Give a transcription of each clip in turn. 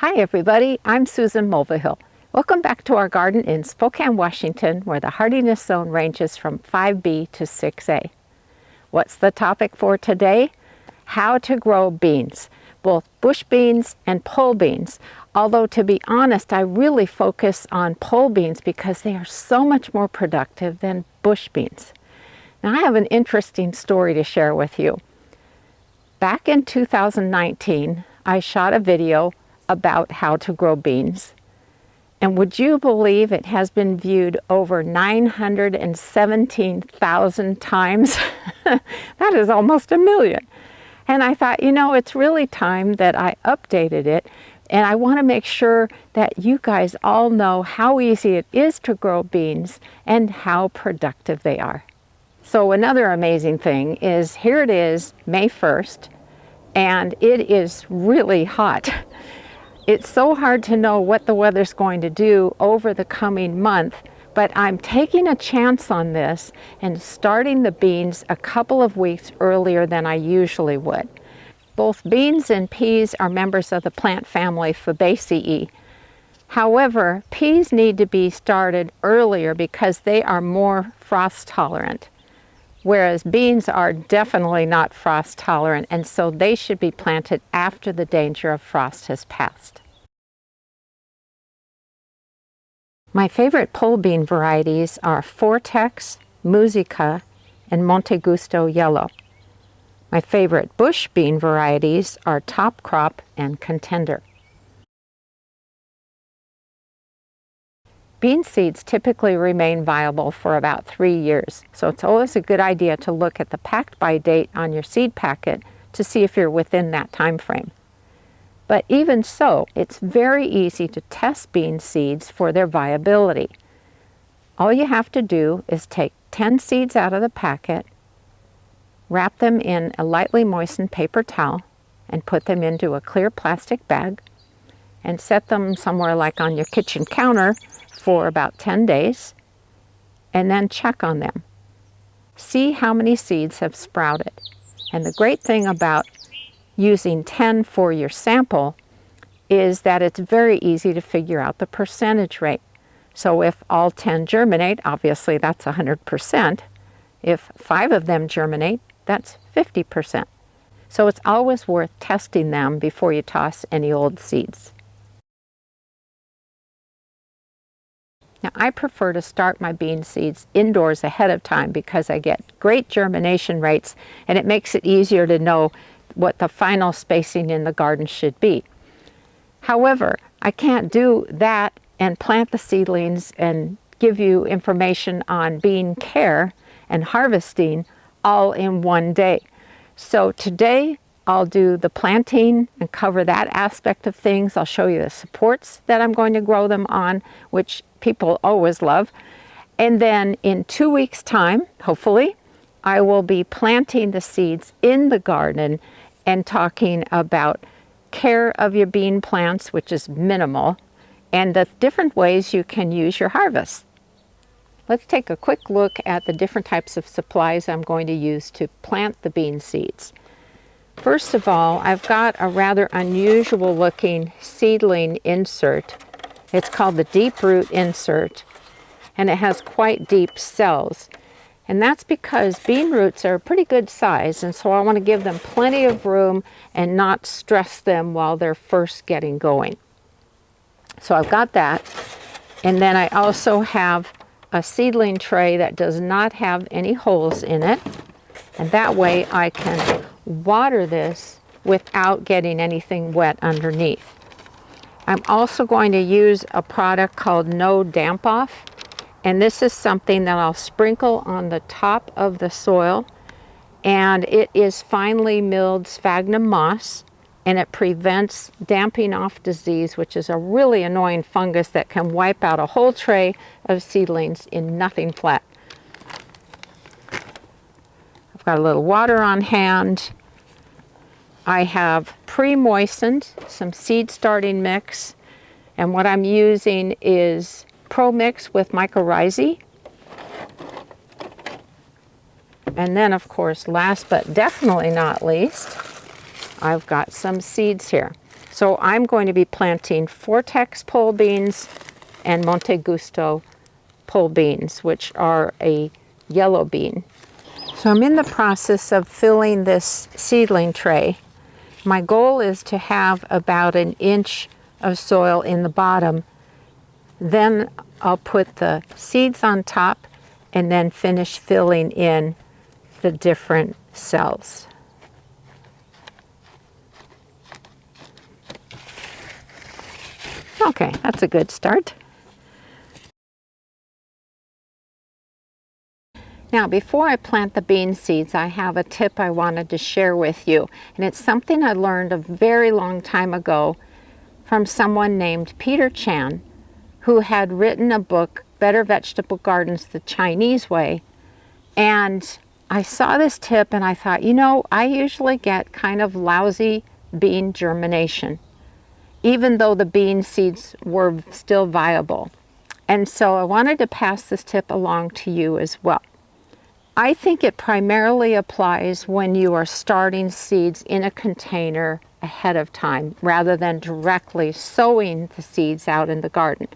Hi everybody, I'm Susan Mulvihill. Welcome back to our garden in Spokane, Washington, where the hardiness zone ranges from 5B to 6A. What's the topic for today? How to grow beans, both bush beans and pole beans. Although to be honest, I really focus on pole beans because they are so much more productive than bush beans. Now I have an interesting story to share with you. Back in 2019, I shot a video about how to grow beans. And would you believe it has been viewed over 917,000 times? That is almost 1 million. And I thought, it's really time that I updated it. And I want to make sure that you guys all know how easy it is to grow beans and how productive they are. So another amazing thing is here it is, May 1st, and it is really hot. It's so hard to know what the weather's going to do over the coming month, but I'm taking a chance on this and starting the beans a couple of weeks earlier than I usually would. Both beans and peas are members of the plant family Fabaceae. However, peas need to be started earlier because they are more frost tolerant, whereas beans are definitely not frost tolerant, and so they should be planted after the danger of frost has passed. My favorite pole bean varieties are Vortex, Musica, and Monte Gusto Yellow. My favorite bush bean varieties are Top Crop and Contender. Bean seeds typically remain viable for about 3 years, so it's always a good idea to look at the packed by date on your seed packet to see if you're within that time frame. But even so, it's very easy to test bean seeds for their viability. All you have to do is take 10 seeds out of the packet, wrap them in a lightly moistened paper towel, and put them into a clear plastic bag, and set them somewhere like on your kitchen counter for about 10 days, and then check on them. See how many seeds have sprouted. And the great thing about using 10 for your sample is that it's very easy to figure out the percentage rate. So if all 10 germinate, obviously that's 100%. If 5 of them germinate, that's 50%. So it's always worth testing them before you toss any old seeds. Now, I prefer to start my bean seeds indoors ahead of time because I get great germination rates, and it makes it easier to know what the final spacing in the garden should be. However, I can't do that and plant the seedlings and give you information on bean care and harvesting all in one day. So today I'll do the planting and cover that aspect of things. I'll show you the supports that I'm going to grow them on, which people always love. And then in 2 weeks' time, hopefully, I will be planting the seeds in the garden and talking about care of your bean plants, which is minimal, and the different ways you can use your harvest. Let's take a quick look at the different types of supplies I'm going to use to plant the bean seeds. First of all, I've got a rather unusual looking seedling insert. It's called the deep root insert, and it has quite deep cells. And that's because bean roots are a pretty good size, and so I want to give them plenty of room and not stress them while they're first getting going. So I've got that. And then I also have a seedling tray that does not have any holes in it. And that way I can water this without getting anything wet underneath. I'm also going to use a product called No Damp Off. And this is something that I'll sprinkle on the top of the soil. And it is finely milled sphagnum moss. And it prevents damping off disease, which is a really annoying fungus that can wipe out a whole tray of seedlings in nothing flat. I've got a little water on hand. I have pre-moistened some seed starting mix. And what I'm using is Pro Mix with mycorrhizae. And then, of course, last but definitely not least, I've got some seeds here. So I'm going to be planting Vortex pole beans and Monte Gusto pole beans, which are a yellow bean. So I'm in the process of filling this seedling tray. My goal is to have about 1 inch of soil in the bottom. Then I'll put the seeds on top and then finish filling in the different cells. Okay, that's a good start. Now, before I plant the bean seeds, I have a tip I wanted to share with you. And it's something I learned a very long time ago from someone named Peter Chan, who had written a book, Better Vegetable Gardens the Chinese Way. And I saw this tip and I thought, you know, I usually get kind of lousy bean germination, even though the bean seeds were still viable. And so I wanted to pass this tip along to you as well. I think it primarily applies when you are starting seeds in a container ahead of time rather than directly sowing the seeds out in the garden.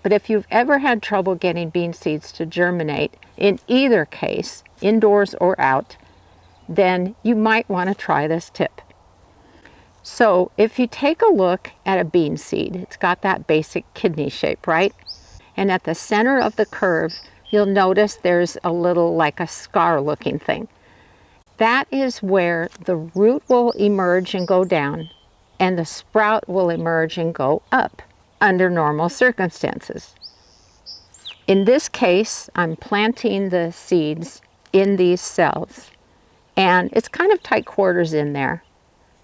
But if you've ever had trouble getting bean seeds to germinate, in either case, indoors or out, then you might want to try this tip. So if you take a look at a bean seed, it's got that basic kidney shape, right? And at the center of the curve, you'll notice there's a little like a scar looking thing. That is where the root will emerge and go down, and the sprout will emerge and go up under normal circumstances. In this case, I'm planting the seeds in these cells, and it's kind of tight quarters in there.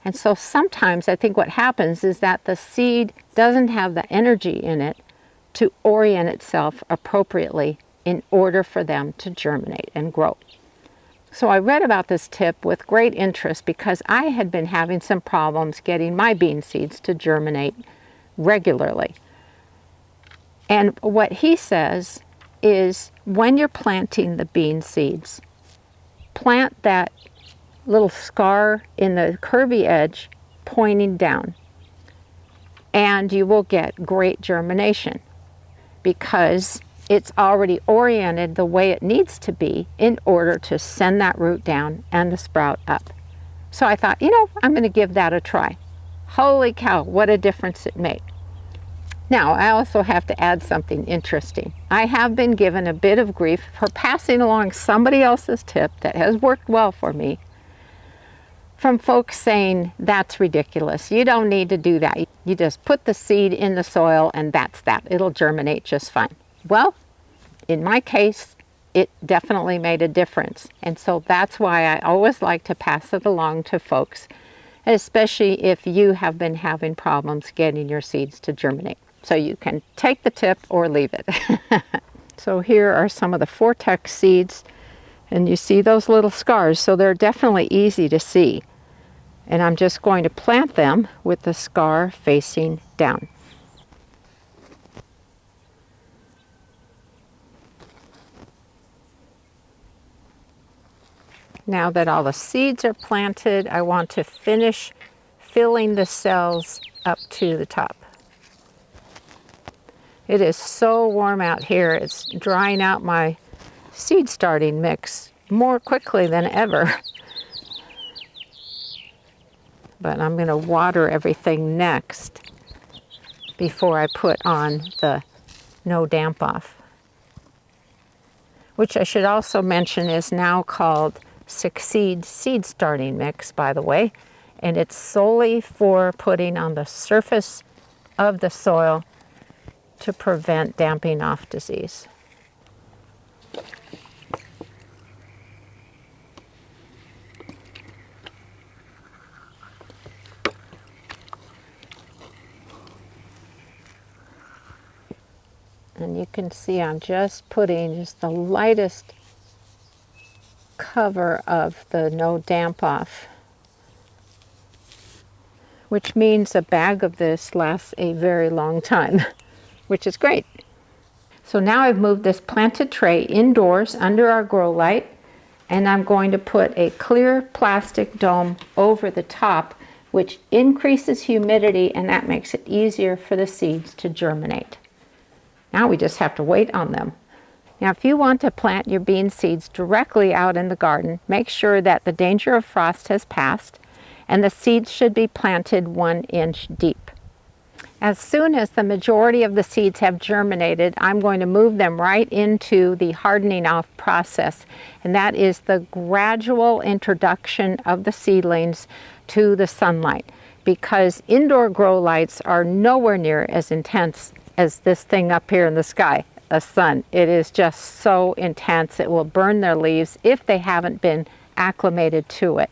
And so sometimes I think what happens is that the seed doesn't have the energy in it to orient itself appropriately in order for them to germinate and grow. So I read about this tip with great interest because I had been having some problems getting my bean seeds to germinate regularly. And what he says is when you're planting the bean seeds, plant that little scar in the curvy edge pointing down, and you will get great germination because it's already oriented the way it needs to be in order to send that root down and the sprout up. So I thought, you know, I'm going to give that a try. Holy cow, what a difference it made. Now, I also have to add something interesting. I have been given a bit of grief for passing along somebody else's tip that has worked well for me, from folks saying, that's ridiculous. You don't need to do that. You just put the seed in the soil and that's that. It'll germinate just fine. Well, in my case, it definitely made a difference. And so that's why I always like to pass it along to folks, especially if you have been having problems getting your seeds to germinate. So you can take the tip or leave it. So here are some of the Vortex seeds, and you see those little scars, so they're definitely easy to see. And I'm just going to plant them with the scar facing down. Now that all the seeds are planted, I want to finish filling the cells up to the top. It is so warm out here, it's drying out my seed starting mix more quickly than ever. But I'm going to water everything next before I put on the no damp off, which I should also mention is now called Succeed Seed Starting Mix, by the way, and it's solely for putting on the surface of the soil to prevent damping off disease. And you can see I'm just putting just the lightest cover of the no damp off, which means a bag of this lasts a very long time, which is great. So now I've moved this planted tray indoors under our grow light, and I'm going to put a clear plastic dome over the top which increases humidity, and that makes it easier for the seeds to germinate. Now we just have to wait on them. Now, if you want to plant your bean seeds directly out in the garden, make sure that the danger of frost has passed, and the seeds should be planted 1 inch deep. As soon as the majority of the seeds have germinated, I'm going to move them right into the hardening off process, and that is the gradual introduction of the seedlings to the sunlight, because indoor grow lights are nowhere near as intense as this thing up here in the sky, the sun. It is just so intense. It will burn their leaves if they haven't been acclimated to it.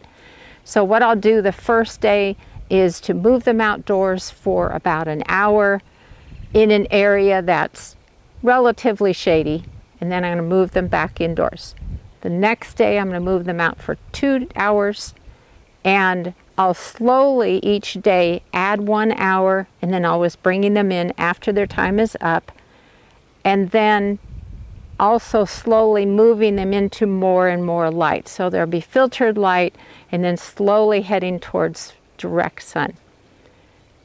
So what I'll do the first day is to move them outdoors for about an hour in an area that's relatively shady, and then I'm going to move them back indoors. The next day I'm going to move them out for 2 hours, and I'll slowly each day add 1 hour, and then always bringing them in after their time is up, and then also slowly moving them into more and more light. So there'll be filtered light, and then slowly heading towards direct sun.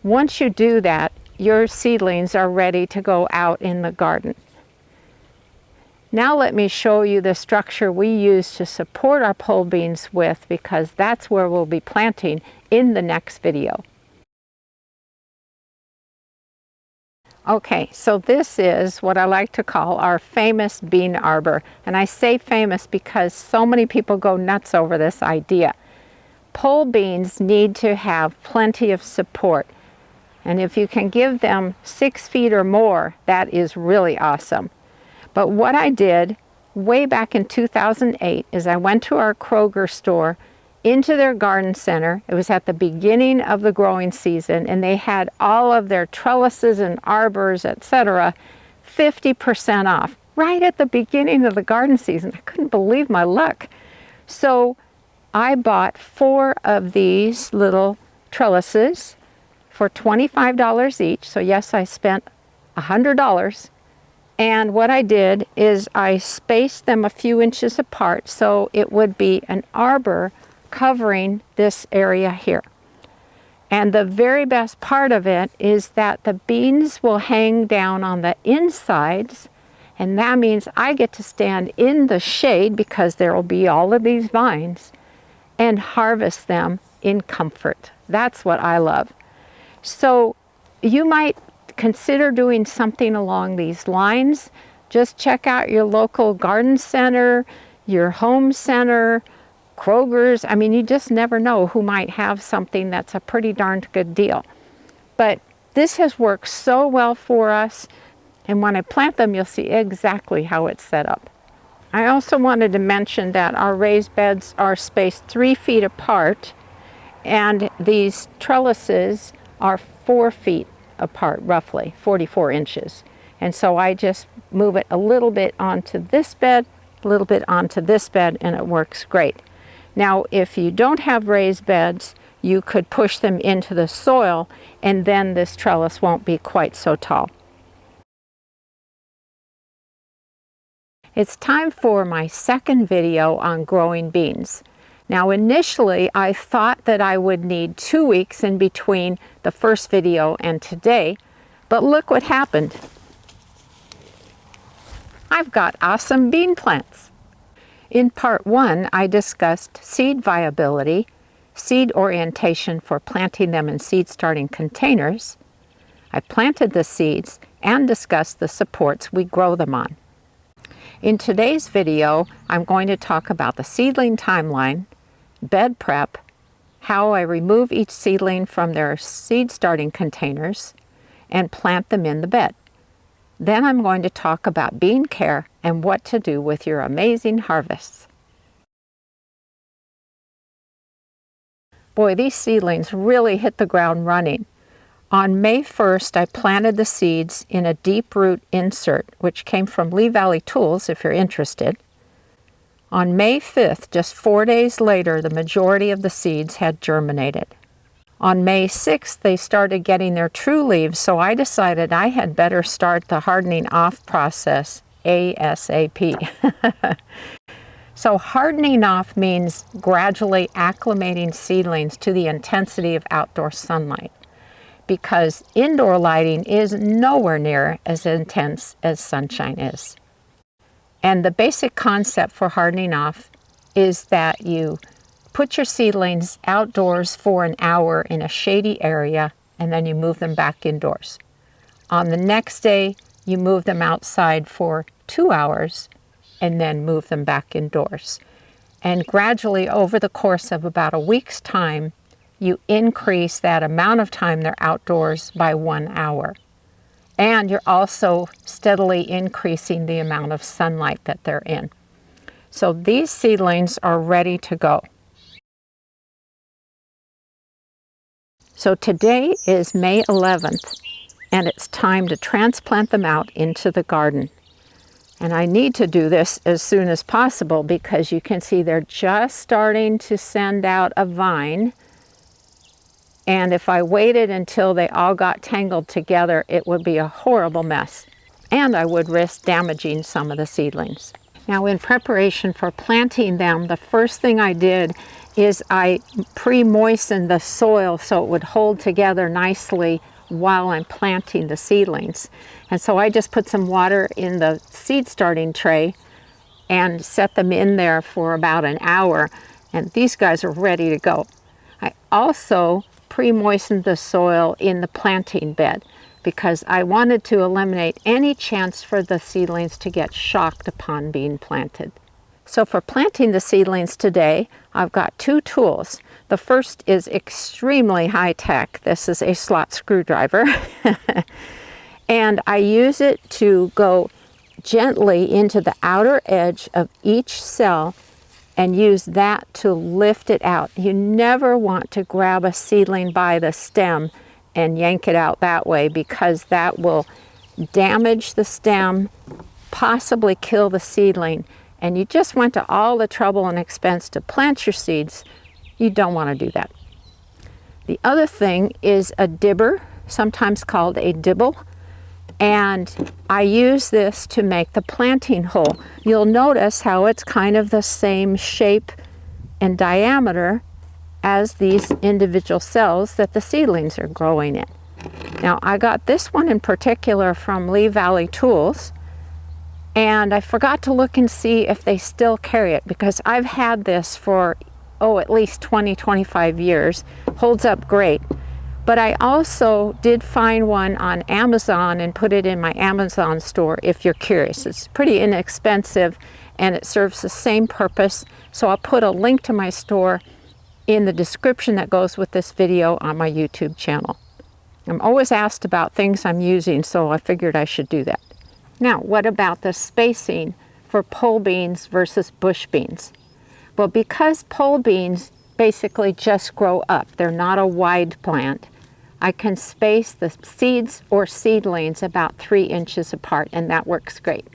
Once you do that, your seedlings are ready to go out in the garden. Now let me show you the structure we use to support our pole beans with, because that's where we'll be planting in the next video. Okay, so this is what I like to call our famous bean arbor. And I say famous because so many people go nuts over this idea. Pole beans need to have plenty of support. And if you can give them 6 feet or more, that is really awesome. But what I did way back in 2008 is I went to our Kroger store into their garden center. It was at the beginning of the growing season, and they had all of their trellises and arbors, etc., 50% off right at the beginning of the garden season. I couldn't believe my luck. So I bought 4 of these little trellises for $25 each. So yes, I spent $100. And what I did is I spaced them a few inches apart so it would be an arbor covering this area here. And the very best part of it is that the beans will hang down on the insides, and that means I get to stand in the shade, because there will be all of these vines, and harvest them in comfort. That's what I love. So you might consider doing something along these lines. Just check out your local garden center, your home center, Kroger's. I mean, you just never know who might have something that's a pretty darned good deal. But this has worked so well for us, and when I plant them, you'll see exactly how it's set up. I also wanted to mention that our raised beds are spaced 3 feet apart, and these trellises are 4 feet apart, roughly 44 inches. And so I just move it a little bit onto this bed, a little bit onto this bed, and it works great. Now, if you don't have raised beds, you could push them into the soil, and then this trellis won't be quite so tall. It's time for my second video on growing beans. Now, initially, I thought that I would need 2 weeks in between the first video and today, but look what happened. I've got awesome bean plants. In part 1, I discussed seed viability, seed orientation for planting them in seed starting containers. I planted the seeds and discussed the supports we grow them on. In today's video, I'm going to talk about the seedling timeline, bed prep, how I remove each seedling from their seed starting containers, and plant them in the bed. Then I'm going to talk about bean care and what to do with your amazing harvests. Boy, these seedlings really hit the ground running. On May 1st, I planted the seeds in a deep root insert, which came from Lee Valley Tools, if you're interested. On May 5th, just 4 days later, the majority of the seeds had germinated. On May 6th, they started getting their true leaves, so I decided I had better start the hardening off process ASAP. So hardening off means gradually acclimating seedlings to the intensity of outdoor sunlight, because indoor lighting is nowhere near as intense as sunshine is. And the basic concept for hardening off is that you put your seedlings outdoors for an hour in a shady area, and then you move them back indoors. On the next day, you move them outside for 2 hours and then move them back indoors. And gradually, over the course of about a week's time, you increase that amount of time they're outdoors by 1 hour. And you're also steadily increasing the amount of sunlight that they're in. So these seedlings are ready to go. So today is May 11th, and it's time to transplant them out into the garden. And I need to do this as soon as possible because you can see they're just starting to send out a vine. And if I waited until they all got tangled together, it would be a horrible mess. And I would risk damaging some of the seedlings. Now, in preparation for planting them, the first thing I did is I pre-moistened the soil so it would hold together nicely while I'm planting the seedlings. And so I just put some water in the seed starting tray and set them in there for about an hour, and these guys are ready to go. I also pre-moistened the soil in the planting bed because I wanted to eliminate any chance for the seedlings to get shocked upon being planted. So for planting the seedlings today, I've got 2 tools. The first is extremely high tech. This is a slot screwdriver. And I use it to go gently into the outer edge of each cell and use that to lift it out. You never want to grab a seedling by the stem and yank it out that way, because that will damage the stem, possibly kill the seedling. And you just went to all the trouble and expense to plant your seeds. You don't want to do that. The other thing is a dibber, sometimes called a dibble. And I use this to make the planting hole. You'll notice how it's kind of the same shape and diameter as these individual cells that the seedlings are growing in. Now, I got this one in particular from Lee Valley Tools, and I forgot to look and see if they still carry it, because I've had this for, at least 20-25 years. Holds up great. But I also did find one on Amazon and put it in my Amazon store if you're curious. It's pretty inexpensive and it serves the same purpose. So I'll put a link to my store in the description that goes with this video on my YouTube channel. I'm always asked about things I'm using, so I figured I should do that. Now, what about the spacing for pole beans versus bush beans? Well, because pole beans basically just grow up, they're not a wide plant, I can space the seeds or seedlings about 3 inches apart, and that works great.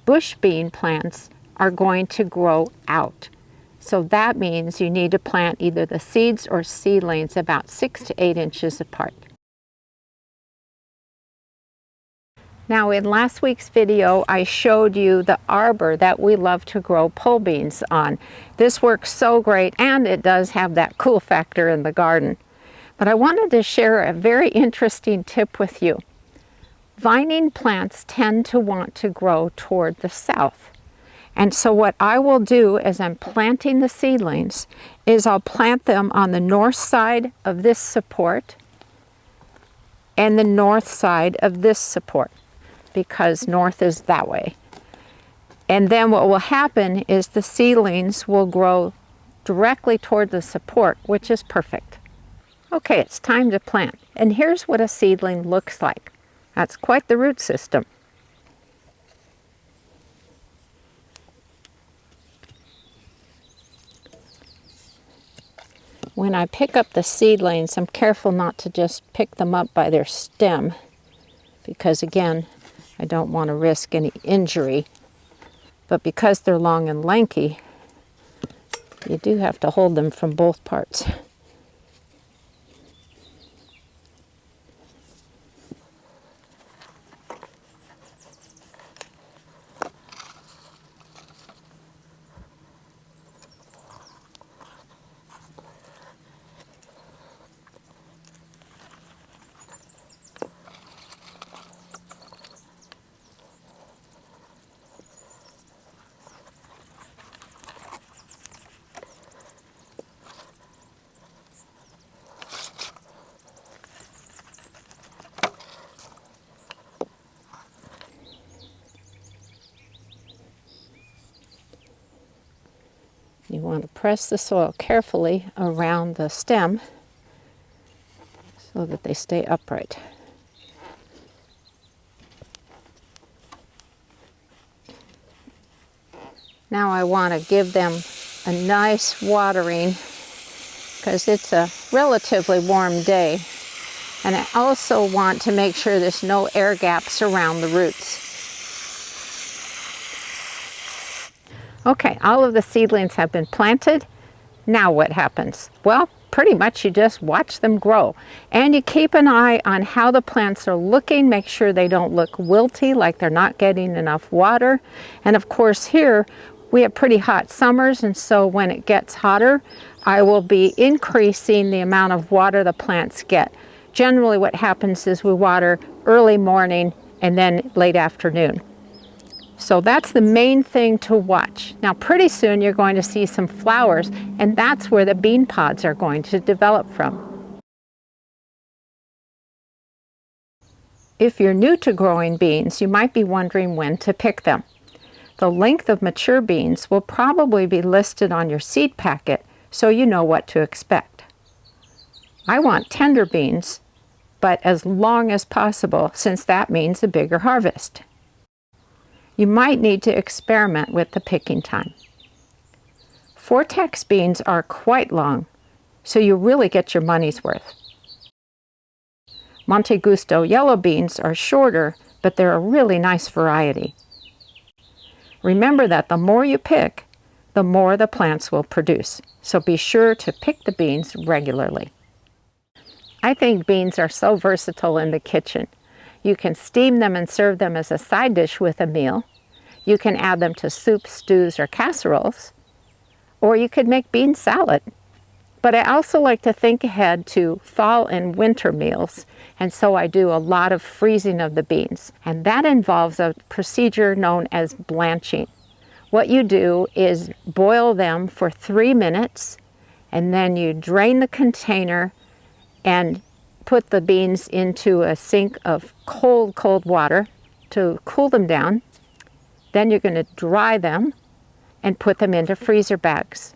Bush bean plants are going to grow out. So that means you need to plant either the seeds or seedlings about 6 to 8 inches apart. Now, in last week's video, I showed you the arbor that we love to grow pole beans on. This works so great, and it does have that cool factor in the garden. But I wanted to share a very interesting tip with you. Vining plants tend to want to grow toward the south. And so what I will do as I'm planting the seedlings is I'll plant them on the north side of this support and the north side of this support, because north is that way. And then what will happen is the seedlings will grow directly toward the support, which is perfect. Okay, it's time to plant. And here's what a seedling looks like. That's quite the root system. When I pick up the seedlings, I'm careful not to just pick them up by their stem, because again, I don't want to risk any injury. But because they're long and lanky, you do have to hold them from both parts. So you want to press the soil carefully around the stem so that they stay upright. Now I want to give them a nice watering because it's a relatively warm day. And I also want to make sure there's no air gaps around the roots. Okay, all of the seedlings have been planted. Now what happens? Well, pretty much you just watch them grow. And you keep an eye on how the plants are looking. Make sure they don't look wilty, like they're not getting enough water. And of course here, we have pretty hot summers, and so when it gets hotter, I will be increasing the amount of water the plants get. Generally what happens is we water early morning and then late afternoon. So that's the main thing to watch. Now pretty soon you're going to see some flowers, and that's where the bean pods are going to develop from. If you're new to growing beans, you might be wondering when to pick them. The length of mature beans will probably be listed on your seed packet so you know what to expect. I want tender beans, but as long as possible, since that means a bigger harvest. You might need to experiment with the picking time. Vortex beans are quite long, so you really get your money's worth. Monte Gusto yellow beans are shorter, but they're a really nice variety. Remember that the more you pick, the more the plants will produce, so be sure to pick the beans regularly. I think beans are so versatile in the kitchen. You can steam them and serve them as a side dish with a meal. You can add them to soups, stews, or casseroles. Or you could make bean salad. But I also like to think ahead to fall and winter meals, and so I do a lot of freezing of the beans. And that involves a procedure known as blanching. What you do is boil them for 3 minutes, and then you drain the container and put the beans into a sink of cold water to cool them down. Then you're going to dry them and put them into freezer bags.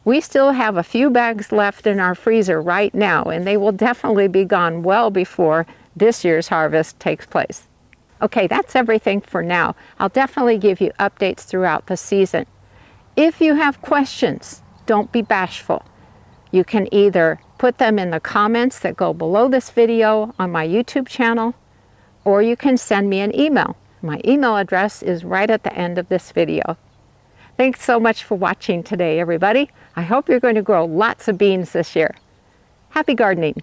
We still have a few bags left in our freezer right now, and they will definitely be gone well before this year's harvest takes place. Okay, that's everything for now. I'll definitely give you updates throughout the season. If you have questions, don't be bashful. You can either put them in the comments that go below this video on my YouTube channel, or you can send me an email. My email address is right at the end of this video. Thanks so much for watching today, everybody. I hope you're going to grow lots of beans this year. Happy gardening!